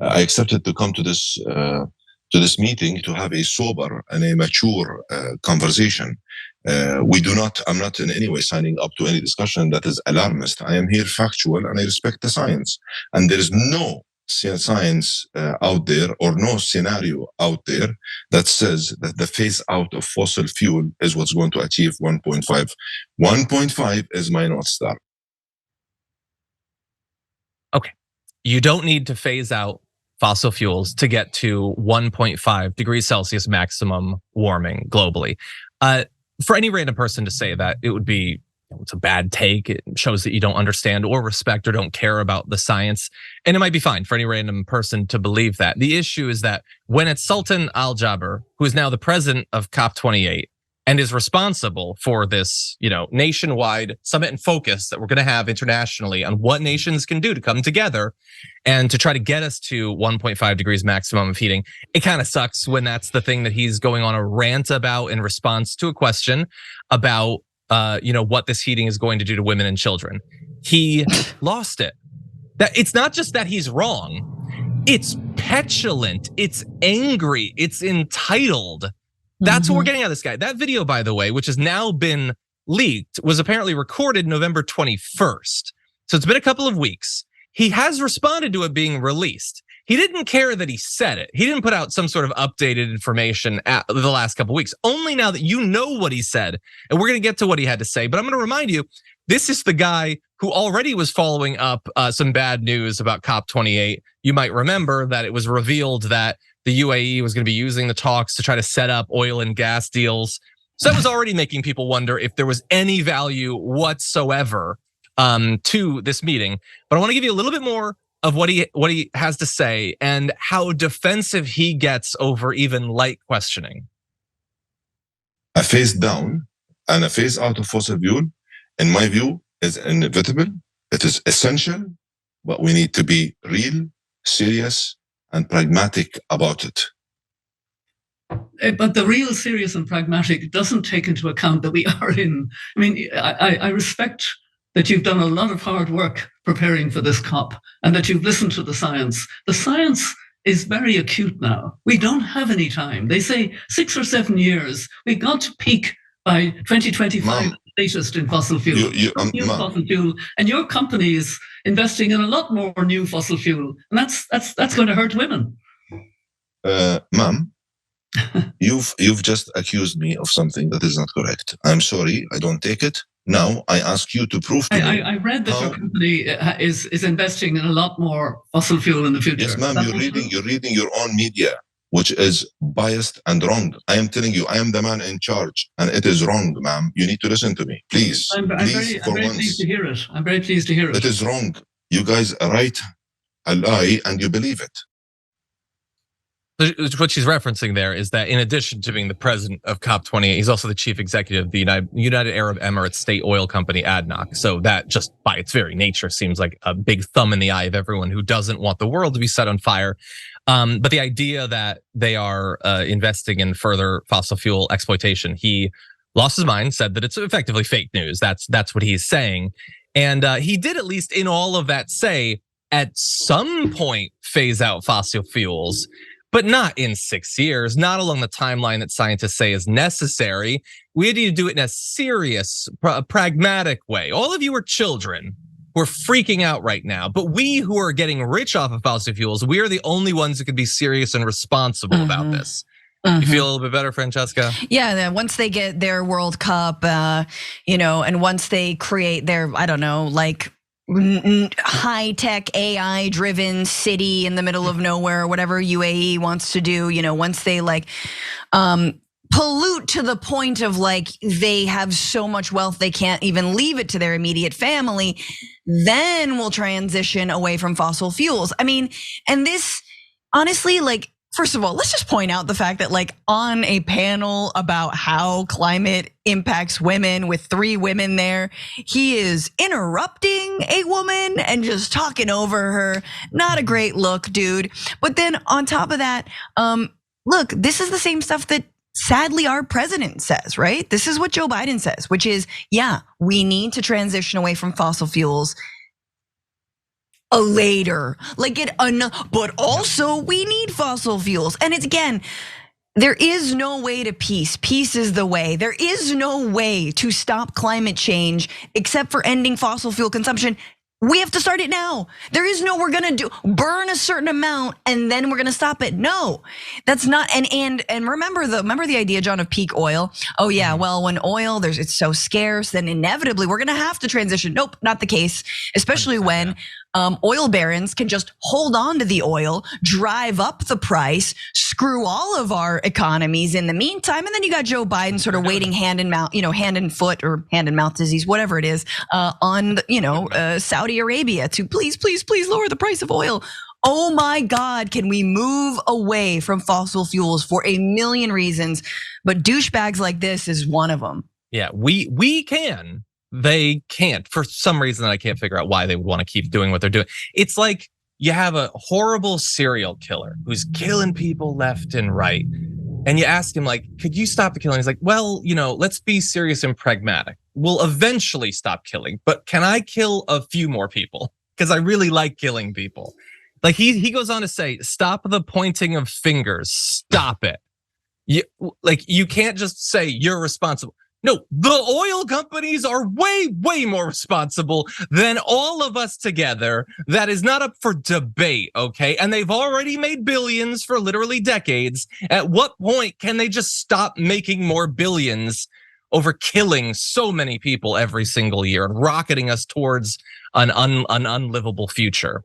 I accepted to come to this meeting to have a sober and a mature conversation. I'm not in any way signing up to any discussion that is alarmist. I am here factual and I respect the science. And there is no science out there or no scenario out there that says that the phase out of fossil fuel is what's going to achieve 1.5. 1.5 is my North Star. Okay. You don't need to phase out fossil fuels to get to 1.5 degrees Celsius maximum warming globally. For any random person to say that, it would be, it's a bad take. It shows that you don't understand or respect or don't care about the science. And it might be fine for any random person to believe that. The issue is that when it's Sultan Al-Jaber, who is now the president of COP28 and is responsible for this, nationwide summit and focus that we're going to have internationally on what nations can do to come together and to try to get us to 1.5 degrees maximum of heating. It kind of sucks when that's the thing that he's going on a rant about in response to a question about, what this heating is going to do to women and children. He lost it. That it's not just that he's wrong. It's petulant. It's angry. It's entitled. That's what we're getting out of this guy. That video, by the way, which has now been leaked, was apparently recorded November 21st. So it's been a couple of weeks. He has responded to it being released. He didn't care that he said it. He didn't put out some sort of updated information at the last couple of weeks. Only now that you know what he said, and we're gonna get to what he had to say. But I'm gonna remind you, this is the guy who already was following up some bad news about COP28. You might remember that it was revealed that the UAE was going to be using the talks to try to set up oil and gas deals. So that was already making people wonder if there was any value whatsoever to this meeting. But I want to give you a little bit more of what he has to say and how defensive he gets over even light questioning. A phase down and a phase out of fossil fuel, in my view, is inevitable. It is essential, but we need to be real, serious, and pragmatic about it. But the real serious and pragmatic doesn't take into account that we are in, I respect that you've done a lot of hard work preparing for this COP and that you've listened to the science. The science is very acute now. We don't have any time. They say 6 or 7 years. We've got to peak by 2025, latest in fossil fuel. Fossil fuel, and your company is investing in a lot more new fossil fuel, and that's going to hurt women. Ma'am, you've just accused me of something that is not correct. I'm sorry, I don't take it. Now I ask you to prove to me. I read that your company is investing in a lot more fossil fuel in the future. Yes, ma'am, you're reading your own media, which is biased and wrong. I am telling you, I am the man in charge, and it is wrong, ma'am. You need to listen to me, please. I'm very pleased to hear it. I'm very pleased to hear it. It is wrong. You guys write a lie and you believe it. What she's referencing there is that in addition to being the president of COP28, he's also the chief executive of the United Arab Emirates state oil company, ADNOC. So that just by its very nature seems like a big thumb in the eye of everyone who doesn't want the world to be set on fire. But the idea that they are investing in further fossil fuel exploitation, he lost his mind, said that it's effectively fake news. That's what he's saying. And he did, at least in all of that, say at some point phase out fossil fuels, but not in 6 years, not along the timeline that scientists say is necessary. We need to do it in a serious, pragmatic way. All of you are children who are freaking out right now, but we who are getting rich off of fossil fuels, we are the only ones who can be serious and responsible about this. You feel a little bit better, Francesca? Yeah, then once they get their World Cup, and once they create their, high-tech AI-driven city in the middle of nowhere, whatever UAE wants to do, once they pollute to the point of they have so much wealth they can't even leave it to their immediate family, then we'll transition away from fossil fuels. And this, honestly, first of all, let's just point out the fact that on a panel about how climate impacts women with 3 women there, he is interrupting a woman and just talking over her. Not a great look, dude. But then on top of that, look, this is the same stuff that sadly our president says, right? This is what Joe Biden says, which is, yeah, we need to transition away from fossil fuels. later. But also we need fossil fuels. And it's again, there is no way to peace. Peace is the way. There is no way to stop climate change except for ending fossil fuel consumption. We have to start it now. There is no we're gonna burn a certain amount and then we're gonna stop it. No, that's not. And remember the idea, John, of peak oil. Oh yeah, well when oil it's so scarce, then inevitably we're gonna have to transition. Nope, not the case. Especially when oil barons can just hold on to the oil, drive up the price, screw all of our economies in the meantime, and then you got Joe Biden sort of waiting hand and foot or hand and mouth disease, whatever it is, on Saudi Arabia to please lower the price of oil. Oh my God, can we move away from fossil fuels for a million reasons? But douchebags like this is one of them. Yeah, we can. They can't. For some reason I can't figure out why they would want to keep doing what they're doing. It's like you have a horrible serial killer who's killing people left and right. And you ask him like, could you stop the killing? He's like, well, let's be serious and pragmatic. We'll eventually stop killing, but can I kill a few more people? Because I really like killing people. Like he goes on to say, stop the pointing of fingers, stop it. You can't just say you're responsible. No, the oil companies are way more responsible than all of us together. That is not up for debate, okay? And they've already made billions for literally decades. At what point can they just stop making more billions over killing so many people every single year and rocketing us towards an unlivable future?